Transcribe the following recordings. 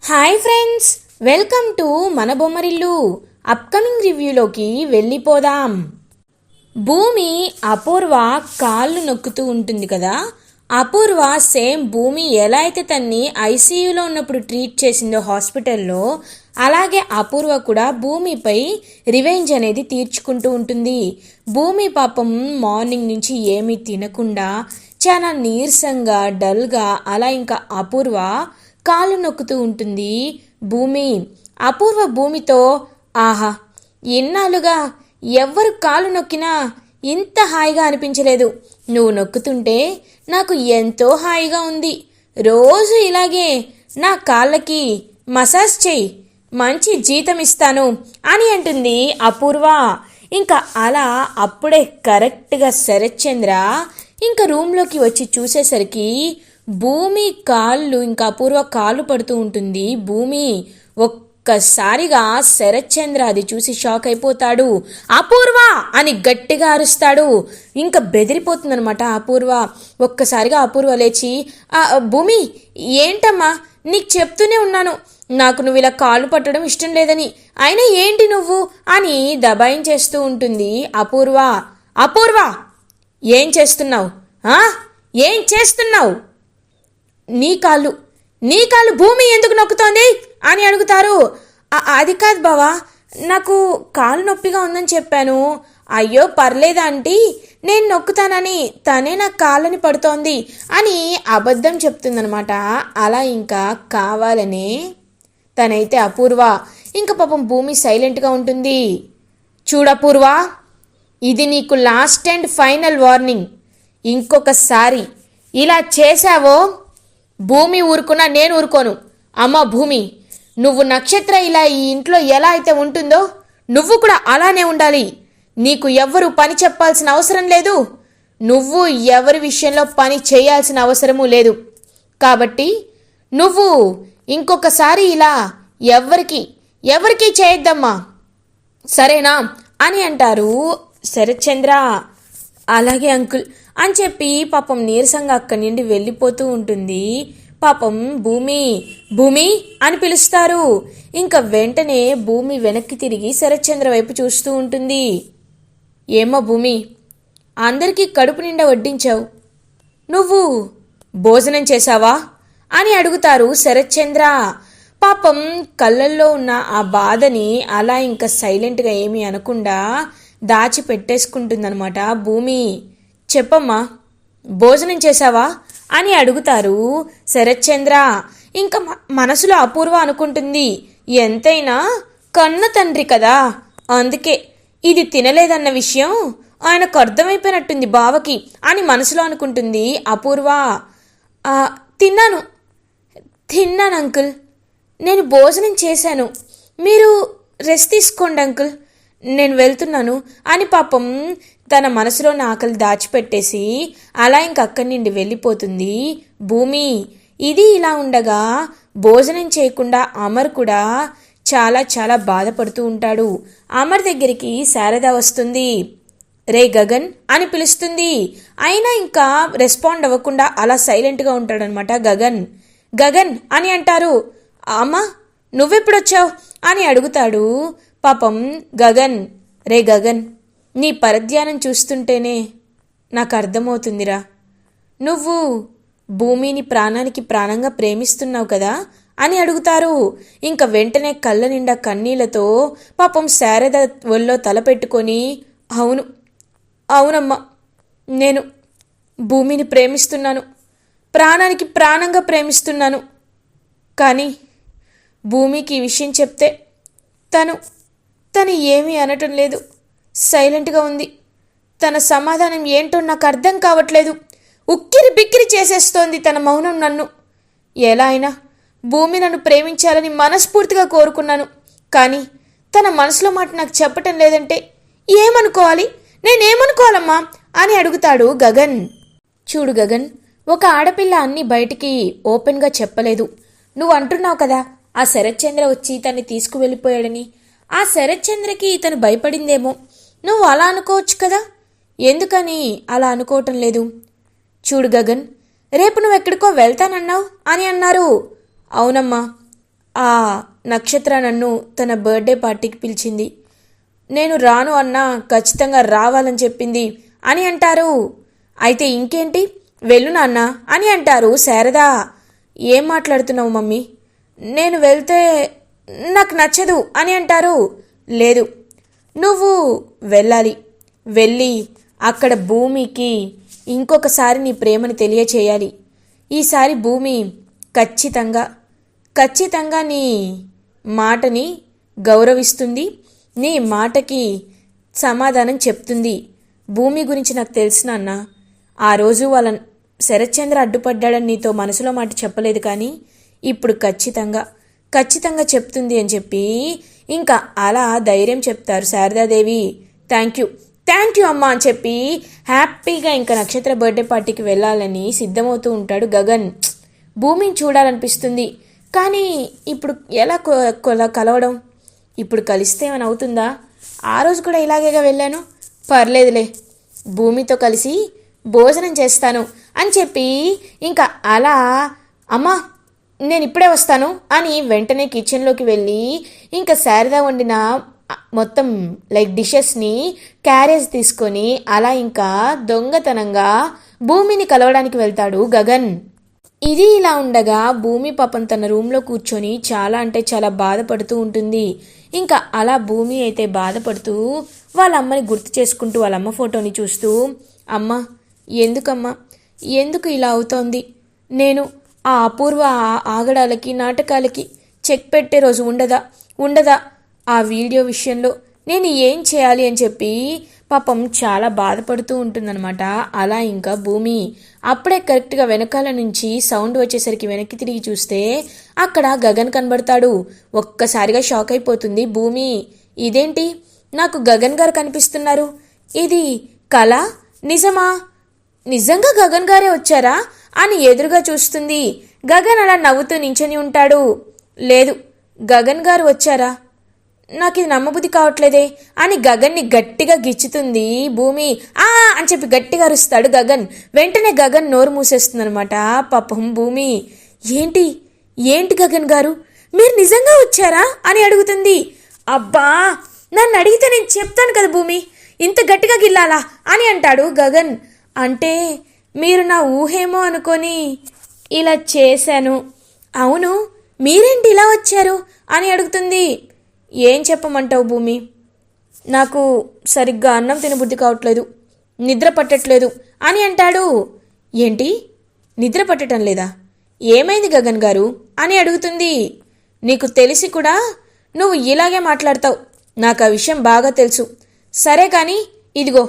Hi friends, welcome to మన Bommarillu. Upcoming రివ్యూలోకి వెళ్ళిపోదాం. భూమి అపూర్వ కాళ్ళు నొక్కుతూ ఉంటుంది కదా. అపూర్వ సేమ్ భూమి ఎలా అయితే తన్ని ఐసీయూలో ఉన్నప్పుడు ట్రీట్ చేసిందో హాస్పిటల్లో, అలాగే అపూర్వ కూడా భూమిపై రివెంజ్ అనేది తీర్చుకుంటూ ఉంటుంది. భూమి పాపం మార్నింగ్ నుంచి ఏమీ తినకుండా చాలా నీరసంగా డల్గా అలా ఇంకా అపూర్వ కాళ్ళు నొక్కుతూ ఉంటుంది. అపూర్వ భూమితో, ఆహా, ఎన్నాళ్ళుగా ఎవ్వరు కాళ్ళు నొక్కినా ఇంత హాయిగా అనిపించలేదు. నువ్వు నొక్కుతుంటే నాకు ఎంతో హాయిగా ఉంది. రోజు ఇలాగే నా కాళ్ళకి మసాజ్ చెయ్యి, మంచి జీతం ఇస్తాను అని అంటుంది అపూర్వ. ఇంకా అలా అప్పుడే కరెక్ట్గా శరత్చంద్ర ఇంకా రూమ్లోకి వచ్చి చూసేసరికి భూమి కాళ్ళు ఇంకా అపూర్వ కాళ్ళు పడుతూ ఉంటుంది. భూమి ఒక్కసారిగా శరత్చంద్ర అది చూసి షాక్ అయిపోతాడు. అపూర్వ అని గట్టిగా అరుస్తాడు. ఇంకా బెదిరిపోతుందనమాట అపూర్వ. ఒక్కసారిగా అపూర్వ లేచి, భూమి ఏంటమ్మా, నీకు చెప్తూనే ఉన్నాను నాకు నువ్వు ఇలా కాళ్ళు పట్టడం ఇష్టం లేదని, అయినా ఏంటి నువ్వు అని దబాయించేస్తూ ఉంటుంది అపూర్వ. అపూర్వ, ఏం చేస్తున్నావు? ఏం చేస్తున్నావు? నీ కాళ్ళు భూమి ఎందుకు నొక్కుతోంది అని అడుగుతారు. అది కాదు బావా, నాకు కాలు నొప్పిగా ఉందని చెప్పాను. అయ్యో పర్లేదా ఆంటీ, నేను నొక్కుతానని తనే నాకు కాళ్ళని పడుతోంది అని అబద్ధం చెప్తుందనమాట. అలా ఇంకా కావాలనే తనైతే అపూర్వ ఇంకా పాపం భూమి సైలెంట్గా ఉంటుంది. చూడపూర్వ, ఇది నీకు లాస్ట్ అండ్ ఫైనల్ వార్నింగ్. ఇంకొకసారి ఇలా చేశావో భూమి ఊరుకున్నా నేను ఊరుకోను. అమ్మ భూమి, నువ్వు నక్షత్ర ఇలా ఈ ఇంట్లో ఎలా అయితే ఉంటుందో నువ్వు కూడా అలానే ఉండాలి. నీకు ఎవ్వరు పని చెప్పాల్సిన అవసరం లేదు, నువ్వు ఎవరి విషయంలో పని చేయాల్సిన అవసరమూ లేదు. కాబట్టి నువ్వు ఇంకొకసారి ఇలా ఎవరికి చేయొద్దమ్మా, సరేనా అని అంటారు శరత్చంద్ర. అలాగే అంకుల్ అని చెప్పి పాపం నీరసంగా అక్కడి నుండి వెళ్ళిపోతూ ఉంటుంది. పాపం భూమి అని పిలుస్తారు. ఇంకా వెంటనే భూమి వెనక్కి తిరిగి శరత్చంద్ర వైపు చూస్తూ ఉంటుంది. ఏమో భూమి, అందరికీ కడుపు నిండా వడ్డించావు, నువ్వు భోజనం చేశావా అని అడుగుతారు శరత్చంద్ర. పాపం కళ్ళల్లో ఉన్న ఆ బాధని అలా ఇంకా సైలెంట్గా ఏమీ అనకుండా దాచిపెట్టేసుకుంటుందన్నమాట భూమి. చెప్పమ్మా, భోజనం చేశావా అని అడుగుతారు శరత్చంద్ర. ఇంకా మనసులో అపూర్వ అనుకుంటుంది, ఎంతైనా కన్న తండ్రి కదా, అందుకే ఇది తినలేదన్న విషయం ఆయనకు అర్థమైపోయినట్టుంది బావకి అని మనసులో అనుకుంటుంది అపూర్వ. తిన్నాను అంకుల్, నేను భోజనం చేశాను, మీరు రెస్ట్ తీసుకోండి అంకుల్, నేను వెళ్తున్నాను అని పాపం తన మనసులో ఆకలి దాచిపెట్టేసి అలా ఇంక అక్కడి నుండి వెళ్ళిపోతుంది భూమి. ఇది ఇలా ఉండగా భోజనం చేయకుండా అమర్ కూడా చాలా చాలా బాధపడుతూ ఉంటాడు. అమర్ దగ్గరికి శారద వస్తుంది. రే గగన్ అని పిలుస్తుంది. అయినా ఇంకా రెస్పాండ్ అవ్వకుండా అలా సైలెంట్గా ఉంటాడనమాట గగన్ అని అంటారు. అమ్మా, నువ్వెప్పుడొచ్చావు అని అడుగుతాడు పాపం గగన్. రే గగన్, నీ పరధ్యానం చూస్తుంటేనే నాకు అర్థమవుతుందిరా, నువ్వు భూమిని ప్రాణానికి ప్రాణంగా ప్రేమిస్తున్నావు కదా అని అడుగుతారు. ఇంకా వెంటనే కళ్ళ నిండా కన్నీళ్లతో పాపం శారద ఒళ్ళో తల పెట్టుకొని, అవునమ్మా, నేను భూమిని ప్రేమిస్తున్నాను, ప్రాణానికి ప్రాణంగా ప్రేమిస్తున్నాను. కానీ భూమికి ఈ విషయం చెప్తే తను ఏమీ అనటం లేదు, సైలెంట్గా ఉంది. తన సమాధానం ఏంటో నాకు అర్థం కావట్లేదు. ఉక్కిరి బిక్కిరి చేసేస్తోంది తన మౌనం నన్ను. ఎలా అయినా భూమి నన్ను ప్రేమించాలని మనస్ఫూర్తిగా కోరుకున్నాను, కానీ తన మనసులో మాట నాకు చెప్పటం లేదంటే ఏమనుకోవాలి, నేనేమనుకోవాలమ్మా అని అడుగుతాడు గగన్. చూడు గగన్, ఒక ఆడపిల్ల అన్నీ బయటికి ఓపెన్గా చెప్పలేదు. నువ్వు అంటున్నావు కదా ఆ శరత్చంద్ర వచ్చి తన్ని తీసుకువెళ్ళిపోయాడని. ఆ శరత్చంద్రకి ఇతను భయపడిందేమో, నువ్వు అలా అనుకోవచ్చు కదా, ఎందుకని అలా అనుకోవటం లేదు? చూడు గగన్, రేపు నువ్వెక్కడికో వెళ్తానన్నావు అని అన్నారు. అవునమ్మా, ఆ నక్షత్ర నన్ను తన బర్త్డే పార్టీకి పిలిచింది. నేను రాను అన్నా ఖచ్చితంగా రావాలని చెప్పింది అని అంటారు. అయితే ఇంకేంటి, వెళ్ళు నాన్న అని అంటారు శారద. ఏం మాట్లాడుతున్నావు మమ్మీ, నేను వెళ్తే నాకు నచ్చదు అని అంటారు. లేదు, నువ్వు వెళ్ళాలి, వెళ్ళి అక్కడ భూమికి ఇంకొకసారి నీ ప్రేమని తెలియచేయాలి. ఈసారి భూమి ఖచ్చితంగా నీ మాటని గౌరవిస్తుంది, నీ మాటకి సమాధానం చెప్తుంది. భూమి గురించి నాకు తెలుసు నాన్న. ఆ రోజు వాళ్ళ శరత్చంద్ర అడ్డుపడ్డాడని నీతో మనసులో మాట చెప్పలేదు, కానీ ఇప్పుడు ఖచ్చితంగా చెప్తుంది అని చెప్పి ఇంకా అలా ధైర్యం చెప్తారు శారదాదేవి. థ్యాంక్ యూ అమ్మా అని చెప్పి హ్యాపీగా ఇంకా నక్షత్ర బర్త్డే పార్టీకి వెళ్ళాలని సిద్ధమవుతూ ఉంటాడు గగన్. భూమిని చూడాలనిపిస్తుంది, కానీ ఇప్పుడు ఎలా కలవడం? ఇప్పుడు కలిస్తే ఏమైనా అవుతుందా? ఆ రోజు కూడా ఇలాగేగా వెళ్ళాను, పర్లేదులే, భూమితో కలిసి భోజనం చేస్తాను అని చెప్పి ఇంకా అలా అమ్మా నేను ఇప్పుడే వస్తాను అని వెంటనే కిచెన్లోకి వెళ్ళి ఇంకా శారద వండిన మొత్తం డిషెస్ని క్యారేజ్ తీసుకొని అలా ఇంకా దొంగతనంగా భూమిని కలవడానికి వెళ్తాడు గగన్. ఇది ఇలా ఉండగా భూమి పాపం తన రూమ్లో కూర్చొని చాలా అంటే చాలా బాధపడుతూ ఉంటుంది. ఇంకా అలా భూమి అయితే బాధపడుతూ వాళ్ళ అమ్మని గుర్తు చేసుకుంటూ వాళ్ళ అమ్మ ఫోటోని చూస్తూ, అమ్మ ఎందుకు ఇలా అవుతోంది? నేను ఆ అపూర్వ ఆగడాలకి నాటకాలకి చెక్ పెట్టే రోజు ఉండదా? ఆ వీడియో విషయంలో నేను ఏం చేయాలి అని చెప్పి పాపం చాలా బాధపడుతూ ఉంటుందన్నమాట. అలా ఇంకా భూమి అప్పుడే కరెక్ట్గా వెనకాల నుంచి సౌండ్ వచ్చేసరికి వెనక్కి తిరిగి చూస్తే అక్కడ గగన్ కనబడతాడు. ఒక్కసారిగా షాక్ అయిపోతుంది భూమి. ఇదేంటి, నాకు గగన్ గారు కనిపిస్తున్నారు, ఇది కళ నిజమా? నిజంగా గగన్ గారే వచ్చారా అని ఎదురుగా చూస్తుంది. గగన్ అలా నవ్వుతూ నించొని ఉంటాడు. లేదు, గగన్ గారు వచ్చారా? నాకు ఇది నమ్మబుద్ధి కావట్లేదే అని గగన్ని గట్టిగా గిచ్చుతుంది భూమి. అని చెప్పి గట్టిగా అరుస్తాడు గగన్. వెంటనే గగన్ నోరు మూసేస్తుందనమాట. పాపం భూమి, ఏంటి గగన్ గారు, మీరు నిజంగా వచ్చారా అని అడుగుతుంది. అబ్బా, నన్ను అడిగితే నేను చెప్తాను కదా భూమి, ఇంత గట్టిగా గిల్లాలా అని అంటాడు గగన్. అంటే మీరు నా ఊహేమో అనుకొని ఇలా చేశాను. అవును, మీరేంటి ఇలా వచ్చారు అని అడుగుతుంది. ఏం చెప్పమంటావు భూమి, నాకు సరిగ్గా అన్నం తినబుద్ధి కావట్లేదు, నిద్ర పట్టట్లేదు అని అంటాడు. ఏంటి, నిద్ర పట్టడం లేదా? ఏమైంది గగన్ గారు అని అడుగుతుంది. నీకు తెలిసి కూడా నువ్వు ఇలాగే మాట్లాడతావు, నాకు ఆ విషయం బాగా తెలుసు. సరే కానీ ఇదిగో,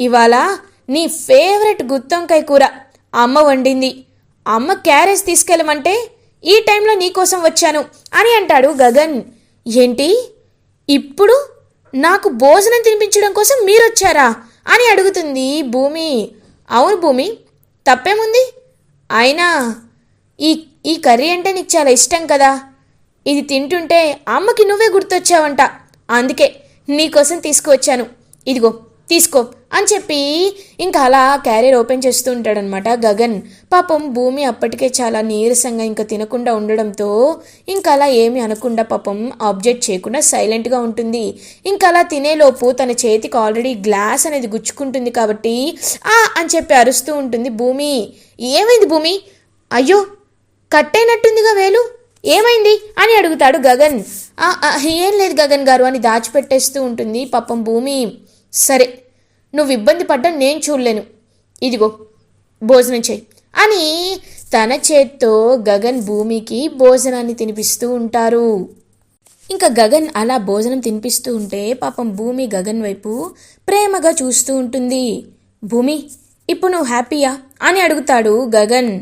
ఇవాళ నీ ఫేవరెట్ గుత్తొంకాయ కూర అమ్మ వండింది. అమ్మ క్యారేజ్ తీసుకెళ్ళమంటే ఈ టైంలో నీకోసం వచ్చాను అని అంటాడు గగన్. ఏంటి, ఇప్పుడు నాకు భోజనం తినిపించడం కోసం మీరొచ్చారా అని అడుగుతుంది భూమి. అవును భూమి, తప్పేముంది? అయినా ఈ కర్రీ అంటే నీకు చాలా ఇష్టం కదా, ఇది తింటుంటే అమ్మకి నువ్వే గుర్తొచ్చావంట, అందుకే నీకోసం తీసుకువచ్చాను, ఇదిగో తీసుకో అని చెప్పి ఇంకా అలా క్యారియర్ ఓపెన్ చేస్తూ ఉంటాడనమాట గగన్. పాపం భూమి అప్పటికే చాలా నీరసంగా ఇంకా తినకుండా ఉండడంతో ఇంకా అలా ఏమీ అనకుండా పాపం ఆబ్జెక్ట్ చేయకుండా సైలెంట్గా ఉంటుంది. ఇంకా అలా తినేలోపు తన చేతికి ఆల్రెడీ గ్లాస్ అనేది గుచ్చుకుంటుంది కాబట్టి అని చెప్పి అరుస్తూ ఉంటుంది భూమి. ఏమైంది భూమి? అయ్యో, కట్టయినట్టుందిగా వేలు, ఏమైంది అని అడుగుతాడు గగన్. ఏం లేదు గగన్ గారు అని దాచిపెట్టేస్తూ ఉంటుంది పాపం భూమి. సరే, నువ్వు ఇబ్బంది పడ్డా నేను చూడలేను, ఇదిగో భోజనం చేయి అని తన చేత్తో గగన్ భూమికి భోజనాన్ని తినిపిస్తూ ఉంటారు. ఇంకా గగన్ అలా భోజనం తినిపిస్తూ ఉంటే పాపం భూమి గగన్ వైపు ప్రేమగా చూస్తూ ఉంటుంది. భూమి, ఇప్పుడు నువ్వు హ్యాపీయా అని అడుగుతాడు గగన్.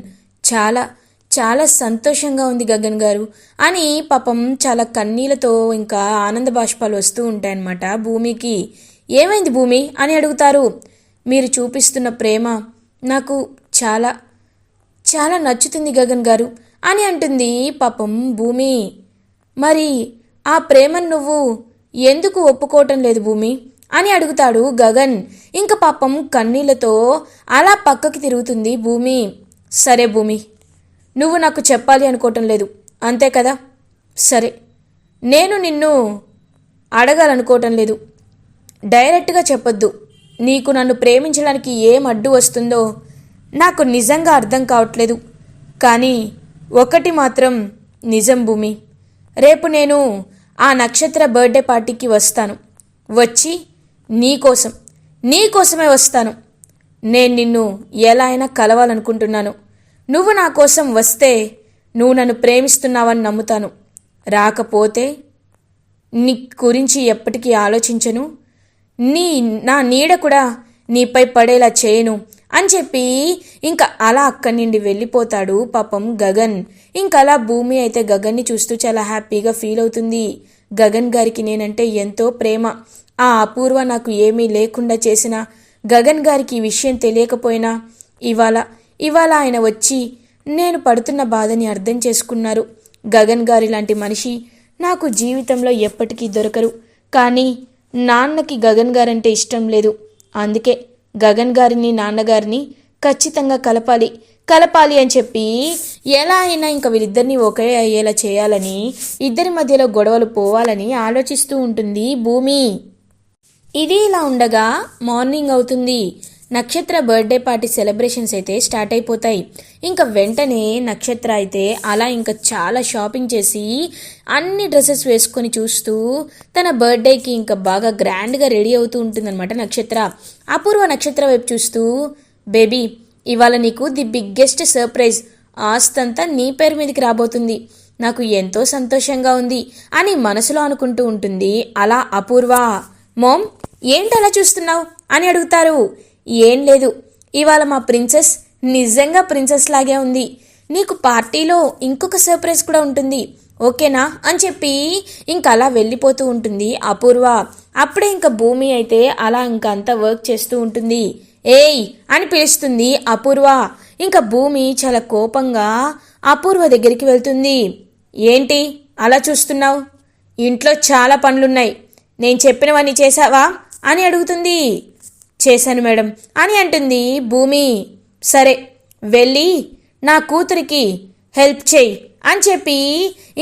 చాలా చాలా సంతోషంగా ఉంది గగన్ గారు అని పాపం చాలా కన్నీళ్లతో ఇంకా ఆనంద బాష్పాలు వస్తూ ఉంటాయన్నమాట భూమికి. ఏమైంది భూమి అని అడుగుతారు. మీరు చూపిస్తున్న ప్రేమ నాకు చాలా చాలా నచ్చుతుంది గగన్ గారు అని అంటుంది పాపం భూమి. మరి ఆ ప్రేమను నువ్వు ఎందుకు ఒప్పుకోవటం లేదు భూమి అని అడుగుతాడు గగన్. ఇంకా పాపం కన్నీళ్లతో అలా పక్కకి తిరుగుతుంది భూమి. సరే భూమి, నువ్వు నాకు చెప్పాలి అనుకోవటం లేదు అంతే కదా, సరే, నేను నిన్ను అడగాలనుకోవటం లేదు. డైరెక్ట్గా చెప్పొద్దు. నీకు నన్ను ప్రేమించడానికి ఏం అడ్డు వస్తుందో నాకు నిజంగా అర్థం కావట్లేదు. కానీ ఒకటి మాత్రం నిజం భూమి, రేపు నేను ఆ నక్షత్ర బర్త్డే పార్టీకి వస్తాను. వచ్చి నీకోసమే వస్తాను. నేను నిన్ను ఎలా అయినా కలవాలనుకుంటున్నాను. నువ్వు నా కోసం వస్తే నువ్వు నన్ను ప్రేమిస్తున్నావని నమ్ముతాను. రాకపోతే నీ గురించి ఎప్పటికీ ఆలోచించను. నా నీడ కూడా నీపై పడేలా చేయను అని చెప్పి ఇంకా అలా అక్కడి నుండి వెళ్ళిపోతాడు పాపం గగన్. ఇంకలా భూమి అయితే గగన్ని చూస్తూ చాలా హ్యాపీగా ఫీల్ అవుతుంది. గగన్ గారికి నేనంటే ఎంతో ప్రేమ. ఆ అపూర్వ నాకు ఏమీ లేకుండా చేసిన గగన్ గారికి ఈ విషయం తెలియకపోయినా ఇవాళ ఆయన వచ్చి నేను పడుతున్న బాధని అర్థం చేసుకున్నారు. గగన్ గారి లాంటి మనిషి నాకు జీవితంలో ఎప్పటికీ దొరకరు. కానీ నాన్నకి గగన్ గారంటే ఇష్టం లేదు. అందుకే గగన్ గారిని నాన్నగారిని ఖచ్చితంగా కలపాలి అని చెప్పి ఎలా అయినా ఇంకా వీళ్ళిద్దరిని ఒకే అయ్యేలా చేయాలని, ఇద్దరి మధ్యలో గొడవలు పోవాలని ఆలోచిస్తూ ఉంటుంది భూమి. ఇది ఇలా ఉండగా మార్నింగ్ అవుతుంది. నక్షత్ర బర్త్డే పార్టీ సెలబ్రేషన్స్ అయితే స్టార్ట్ అయిపోతాయి. ఇంకా వెంటనే నక్షత్ర అయితే అలా ఇంకా చాలా షాపింగ్ చేసి అన్ని డ్రెస్సెస్ వేసుకొని చూస్తూ తన బర్త్డేకి ఇంకా బాగా గ్రాండ్గా రెడీ అవుతూ ఉంటుందన్నమాట నక్షత్ర. అపూర్వ నక్షత్ర వైపు చూస్తూ, బేబీ ఇవాళ నీకు ది బిగ్గెస్ట్ సర్ప్రైజ్, ఆస్తంతా నీ పేరు మీదకి రాబోతుంది. నాకు ఎంతో సంతోషంగా ఉంది అని మనసులో అనుకుంటూ ఉంటుంది. అలా అపూర్వ, మోమ్ ఏంటి అలా చూస్తున్నావు అని అడుగుతారు. ఏం లేదు, ఇవాళ మా ప్రిన్సెస్ నిజంగా ప్రిన్సెస్ లాగే ఉంది. నీకు పార్టీలో ఇంకొక సర్ప్రైజ్ కూడా ఉంటుంది, ఓకేనా అని చెప్పి ఇంక అలా వెళ్ళిపోతూ ఉంటుంది అపూర్వ. అప్పుడే ఇంకా భూమి అయితే అలా ఇంకా అంతా వర్క్ చేస్తూ ఉంటుంది. ఏయ్ అని పిలుస్తుంది అపూర్వ. ఇంకా భూమి చాలా కోపంగా అపూర్వ దగ్గరికి వెళ్తుంది. ఏంటి అలా చూస్తున్నావు? ఇంట్లో చాలా పనులున్నాయి, నేను చెప్పినవన్నీ చేశావా అని అడుగుతుంది. చేశాను మేడం అని అంటుంది భూమి. సరే వెళ్ళి నా కూతురికి హెల్ప్ చేయి అని చెప్పి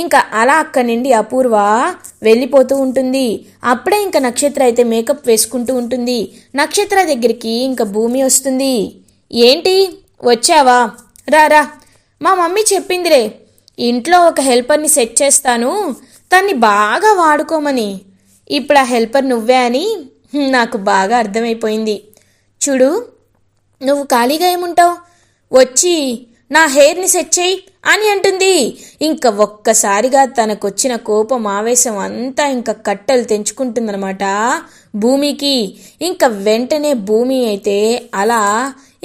ఇంకా అలా అక్కడి నుండి అపూర్వ వెళ్ళిపోతూ ఉంటుంది. అప్పుడే ఇంకా నక్షత్ర అయితే మేకప్ వేసుకుంటూ ఉంటుంది. నక్షత్ర దగ్గరికి ఇంకా భూమి వస్తుంది. ఏంటి వచ్చావా? రా, మా మమ్మీ చెప్పిందిలే, ఇంట్లో ఒక హెల్పర్ని సెట్ చేస్తాను, తన్ని బాగా వాడుకోమని. ఇప్పుడు ఆ హెల్పర్ నువ్వే అని నాకు బాగా అర్థమైపోయింది. చూడు, నువ్వు ఖాళీగా ఏముంటావు, వచ్చి నా హెయిర్ని సెట్ చేయి అని అంటుంది. ఇంకా ఒక్కసారిగా తనకొచ్చిన కోపం ఆవేశం అంతా ఇంకా కట్టలు తెంచుకుంటుందన్నమాట భూమికి. ఇంకా వెంటనే భూమి అయితే అలా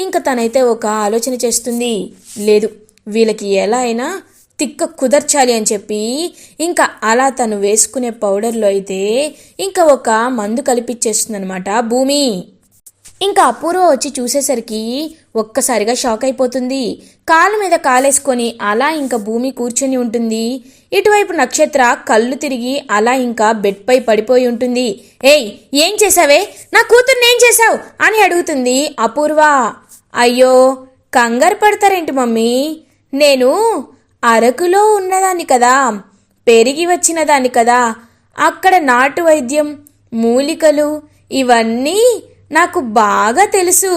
ఇంకా తనైతే ఒక ఆలోచన చేస్తుంది. లేదు, వీళ్ళకి ఎలా అయినా తిక్క కుదర్చాలి అని చెప్పి ఇంకా అలా తను వేసుకునే పౌడర్లో అయితే ఇంకా ఒక మందు కలిపిచ్చేస్తుంది అనమాట భూమి. ఇంకా అపూర్వ వచ్చి చూసేసరికి ఒక్కసారిగా షాక్ అయిపోతుంది. కాళ్ళ మీద కాలేసుకొని అలా ఇంకా భూమి కూర్చొని ఉంటుంది. ఇటువైపు నక్షత్ర కళ్ళు తిరిగి అలా ఇంకా బెడ్ పై పడిపోయి ఉంటుంది. ఏయ్ ఏం చేసావే, నా కూతుర్ని ఏం చేసావు అని అడుగుతుంది అపూర్వ. అయ్యో కంగారు పడతారేంటి మమ్మీ, నేను అరకులో ఉన్నదాన్ని కదా, పెరిగి వచ్చిన దాన్ని కదా, అక్కడ నాటు వైద్యం మూలికలు ఇవన్నీ నాకు బాగా తెలుసు.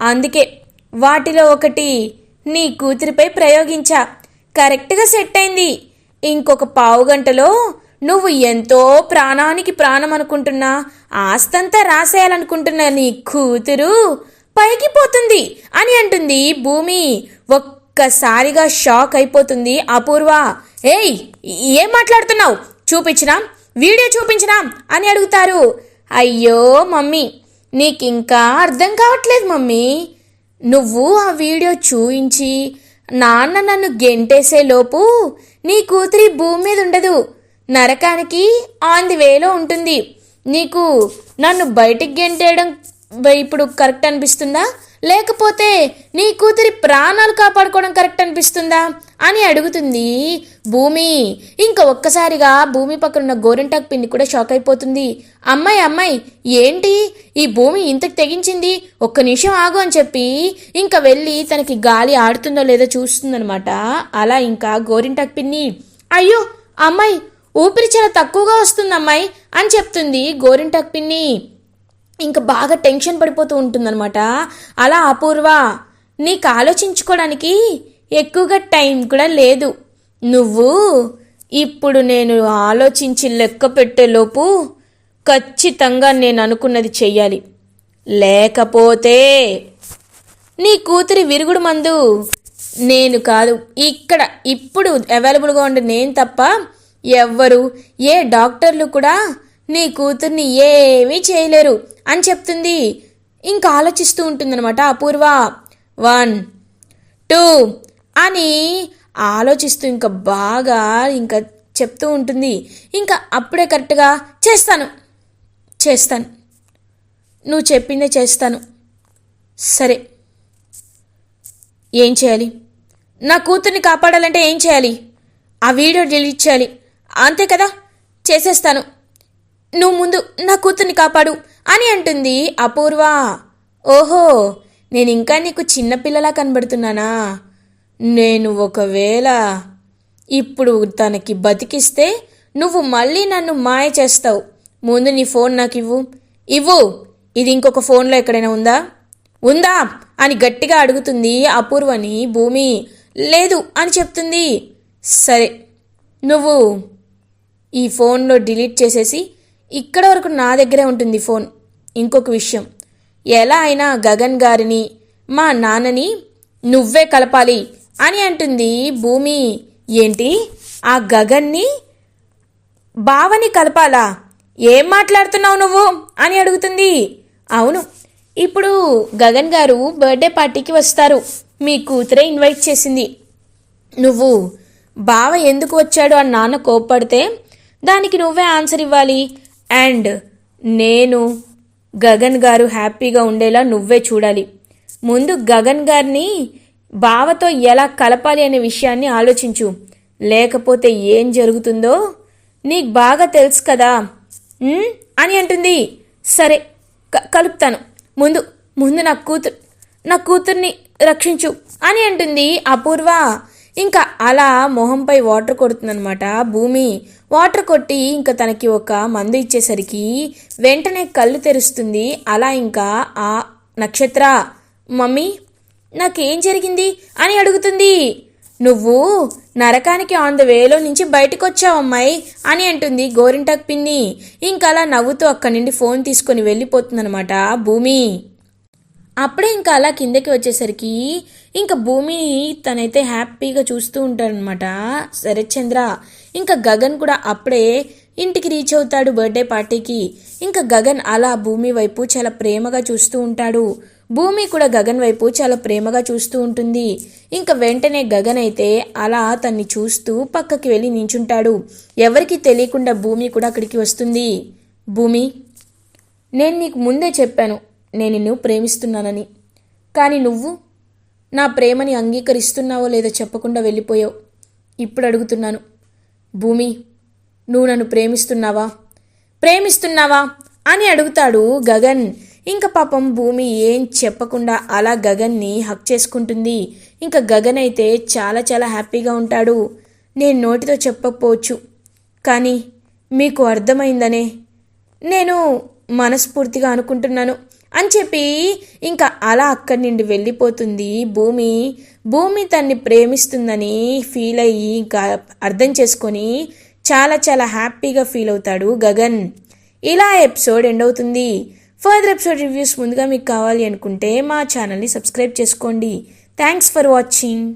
అందుకే వాటిలో ఒకటి నీ కూతురిపై ప్రయోగించా, కరెక్ట్గా సెట్ అయింది. ఇంకొక పావుగంటలో నువ్వు ఎంతో ప్రాణానికి ప్రాణం అనుకుంటున్నా ఆస్తంతా రాసేయాలనుకుంటున్నా నీ కూతురు పైకి పోతుంది అని అంటుంది భూమి. ఒక్కసారిగా షాక్ అయిపోతుంది అపూర్వ. ఏయ్ ఏం మాట్లాడుతున్నావు, వీడియో చూపించినా అని అడుగుతారు. అయ్యో మమ్మీ, నీకింకా అర్థం కావట్లేదు మమ్మీ, నువ్వు ఆ వీడియో చూయించి నాన్న నన్ను గెంటేసే లోపు నీ కూతురి భూమి మీద ఉండదు, నరకానికి ఆన్ ది వేలో ఉంటుంది. నీకు నన్ను బయటికి గెంటేయడం ఇప్పుడు కరెక్ట్ అనిపిస్తుందా, లేకపోతే నీ కూతురి ప్రాణాలు కాపాడుకోవడం కరెక్ట్ అనిపిస్తుందా అని అడుగుతుంది భూమి. ఇంకా ఒక్కసారిగా భూమి పక్కనున్న గోరింటాకు పిన్ని కూడా షాక్ అయిపోతుంది. అమ్మాయి ఏంటి ఈ భూమి ఇంతకు తెగించింది, ఒక్క నిమిషం ఆగు అని చెప్పి ఇంకా వెళ్ళి తనకి గాలి ఆడుతుందో లేదో చూస్తుందనమాట. అలా ఇంకా గోరింటాకు పిన్ని, అయ్యో అమ్మాయి ఊపిరి చాలా తక్కువగా వస్తుంది అమ్మాయి అని చెప్తుంది గోరింటాకు పిన్ని. ఇంకా బాగా టెన్షన్ పడిపోతూ ఉంటుందన్నమాట. అలా అపూర్వ, నీకు ఆలోచించుకోవడానికి ఎక్కువగా టైం కూడా లేదు. నువ్వు ఇప్పుడు నేను ఆలోచించి లెక్క పెట్టేలోపు ఖచ్చితంగా నేను అనుకున్నది చెయ్యాలి. లేకపోతే నీ కూతురి విరుగుడు మందు నేను కాదు, ఇక్కడ ఇప్పుడు అవైలబుల్గా ఉండే నేను తప్ప ఎవ్వరు, ఏ డాక్టర్లు కూడా నీ కూతుర్ని ఏమీ చేయలేరు అని చెప్తుంది. ఇంకా ఆలోచిస్తూ ఉంటుందన్నమాట అపూర్వ. 1 2 అని ఆలోచిస్తూ ఇంకా బాగా ఇంకా చెప్తూ ఉంటుంది. ఇంకా అప్పుడే కరెక్ట్గా చేస్తాను నువ్వు చెప్పిందే చేస్తాను. సరే, ఏం చేయాలి? నా కూతుర్ని కాపాడాలంటే ఏం చేయాలి? ఆ వీడియో డిలీట్ చేయాలి, అంతే కదా? చేసేస్తాను, నువ్వు ముందు నా కూతుర్ని కాపాడు అని అంటుంది అపూర్వ. ఓహో, నేను ఇంకా నీకు చిన్నపిల్లలా కనబడుతున్నానా? నేను ఒకవేళ ఇప్పుడు తనకి బతికిస్తే నువ్వు మళ్ళీ నన్ను మాయ చేస్తావు. ముందు నీ ఫోన్ నాకు ఇవ్వు. ఇది ఇంకొక ఫోన్లో ఎక్కడైనా ఉందా అని గట్టిగా అడుగుతుంది అపూర్వని భూమి. లేదు అని చెప్తుంది. సరే, నువ్వు ఈ ఫోన్లో డిలీట్ చేసేసి ఇక్కడ వరకు నా దగ్గరే ఉంటుంది ఫోన్. ఇంకొక విషయం, ఎలా అయినా గగన్ గారిని మా నాన్నని నువ్వే కలపాలి అని అంటుంది భూమి. ఏంటి, ఆ గగన్ని బావని కలపాలా? ఏం మాట్లాడుతున్నావు నువ్వు అని అడుగుతుంది. అవును, ఇప్పుడు గగన్ గారు బర్త్డే పార్టీకి వస్తారు, మీ కూతురే ఇన్వైట్ చేసింది. నువ్వు బావ ఎందుకు వచ్చాడు అని నాన్న కోప్పడితే దానికి నువ్వే ఆన్సర్ ఇవ్వాలి. అండ్ నేను గగన్ గారు హ్యాపీగా ఉండేలా నువ్వే చూడాలి. ముందు గగన్ గారిని బావతో ఎలా కలపాలి అనే విషయాన్ని ఆలోచించు. లేకపోతే ఏం జరుగుతుందో నీకు బాగా తెలుసు కదా అని అంటుంది. సరే, కలుపుతాను. ముందు నా కూతుర్ని రక్షించు అని అంటుంది అపూర్వ. ఇంకా అలా మొహంపై వాటర్ కొడుతుందనమాట భూమి. వాటర్ కొట్టి ఇంకా తనకి ఒక మందు ఇచ్చేసరికి వెంటనే కళ్ళు తెరుస్తుంది. అలా ఇంకా ఆ నక్షత్ర, మమ్మీ నాకేం జరిగింది అని అడుగుతుంది. నువ్వు నరకానికి ఆన్ ద వేలో నుంచి బయటకు వచ్చావమ్మాయి అని అంటుంది గోరింటాకు పిన్ని. ఇంకా అలా నవ్వుతూ అక్కడి నుండి ఫోన్ తీసుకొని వెళ్ళిపోతుందనమాట భూమి. అప్పుడే ఇంకా అలా కిందకి వచ్చేసరికి ఇంకా భూమి తనైతే హ్యాపీగా చూస్తూ ఉంటాడనమాట శరత్చంద్ర. ఇంకా గగన్ కూడా అప్పుడే ఇంటికి రీచ్ అవుతాడు బర్త్డే పార్టీకి. ఇంకా గగన్ అలా భూమి వైపు చాలా ప్రేమగా చూస్తూ ఉంటాడు. భూమి కూడా గగన్ వైపు చాలా ప్రేమగా చూస్తూ ఉంటుంది. ఇంకా వెంటనే గగన్ అయితే అలా తన్ని చూస్తూ పక్కకి వెళ్ళి నించుంటాడు. ఎవరికి తెలియకుండా భూమి కూడా అక్కడికి వస్తుంది. భూమి, నేను నీకు ముందే చెప్పాను నేను నిన్ను ప్రేమిస్తున్నానని, కానీ నువ్వు నా ప్రేమని అంగీకరిస్తున్నావో లేదో చెప్పకుండా వెళ్ళిపోయావు. ఇప్పుడు అడుగుతున్నాను, భూమి, నువ్వు నన్ను ప్రేమిస్తున్నావా అని అడుగుతాడు గగన్. ఇంకా పాపం భూమి ఏం చెప్పకుండా అలా గగన్ని హక్ చేసుకుంటుంది. ఇంకా గగన్ అయితే చాలా చాలా హ్యాపీగా ఉంటాడు. నేను నోటితో చెప్పకపోవచ్చు, కానీ మీకు అర్థమైందనే నేను మనస్ఫూర్తిగా అనుకుంటున్నాను అని చెప్పి ఇంకా అలా అక్కడి నుండి వెళ్ళిపోతుంది భూమి తన్ని ప్రేమిస్తుందని ఫీల్ అయ్యి ఇంకా అర్థం చేసుకొని చాలా చాలా హ్యాపీగా ఫీల్ అవుతాడు గగన్. ఇలా ఎపిసోడ్ ఎండ్ అవుతుంది. ఫర్దర్ ఎపిసోడ్ రివ్యూస్ ముందుగా మీకు కావాలి అనుకుంటే మా ఛానల్ని సబ్స్క్రైబ్ చేసుకోండి. Thanks for watching.